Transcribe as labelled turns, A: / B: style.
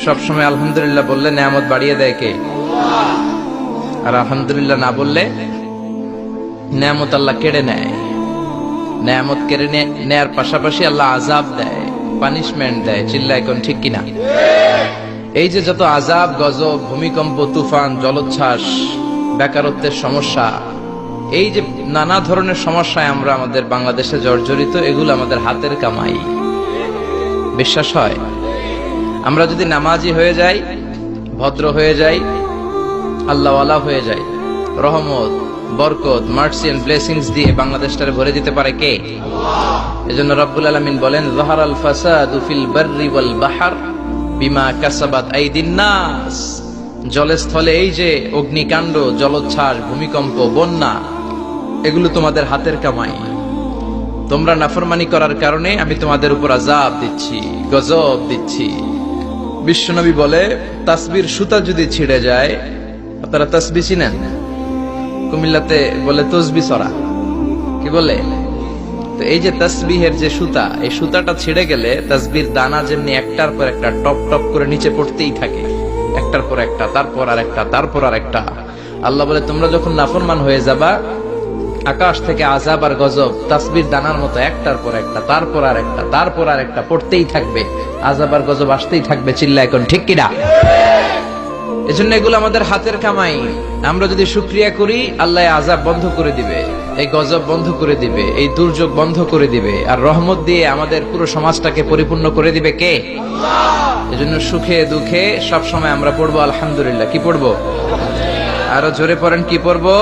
A: সবসময় আলহামদুলিল্লাহ বললে নেয়ামত বাড়িয়ে দেয় কে? আর আলহামদুলিল্লাহ না বললে নেয়ামত আল্লাহ কেড়ে নেয়। নেয়ামত কেড়ে নেয়ার পাশাপাশি আল্লাহ আযাব দেয়, পানিশমেন্ট দেয়। চিল্লায় কোন ঠিক কিনা? এই যে যত আযাব, গজব, ভূমিকম্প, তুফান, জলোচ্ছ্বাস, বেকারত্বের সমস্যা, এই যে নানা ধরনের সমস্যায় আমরা আমাদের বাংলাদেশে জর্জরিত, এগুলো আমাদের হাতের কামাই। বিশ্বাস হয়? আমরা যদি নামাজি হয়ে যাই, ভদ্র হয়ে যাই, আল্লাহওয়ালা হয়ে যাই, রহমত, বরকত, মার্সি এন্ড ব্লেসিংস দিয়ে বাংলাদেশটারে ভরে দিতে পারে কে? এজন্য রব্বুল আলামিন বলেন, যাহারাল ফাসাদু ফিল বাররি ওয়াল বাহর বিমা কাসাবাত আইদিন নাস। জলে স্থলে এই যে অগ্নিকাণ্ড, জলোচ্ছ্বাস, ভূমিকম্প, বন্যা, এগুলো তোমাদের হাতের কামাই। তোমরা নাফরমানি করার কারণে আমি তোমাদের উপর আযাব দিচ্ছি, গজব দিচ্ছি। বিশ্বনবী বলে, তাসবির সুতা যদি ছিঁড়ে যায়, আপনারা তাসবিহ চিনেন? কুমিল্লাতে বলে তসবি সরা, কি বলে? তো এই যে তাসবিহের যে সুতা, এই সুতাটা ছিঁড়ে গেলে তাসবির দানা যেমনি একটার পর একটা টপ টপ করে নিচে পড়তেই থাকে, একটার পর একটা, তারপর আর একটা, তারপর আর একটা। আল্লাহ বলে, তোমরা যখন নাফরমান হয়ে যাবা, আকাশ থেকে আযাব আর গজব তাসবির দানার মতো একটার পর একটা, তারপর আর একটা, তারপর আর একটা পড়তেই থাকবে, আযাব আর গজব আসতেই থাকবে। চিল্লা এখন ঠিক কিনা? এজন্য এগুলো আমাদের হাতের কামাই। আমরা যদি শুকরিয়া করি, আল্লাহ আযাব বন্ধ করে দিবে, এই গজব বন্ধ করে দিবে, এই দুর্যোগ বন্ধ করে দিবে, আর রহমত দিয়ে আমাদের পুরো সমাজটাকে পরিপূর্ণ করে দিবে কে? আল্লাহ। এজন্য সুখে দুঃখে সব সময় আমরা পড়বো আলহামদুলিল্লাহ। কি পড়বো? আরো জোরে পড়েন, কি পড়বো?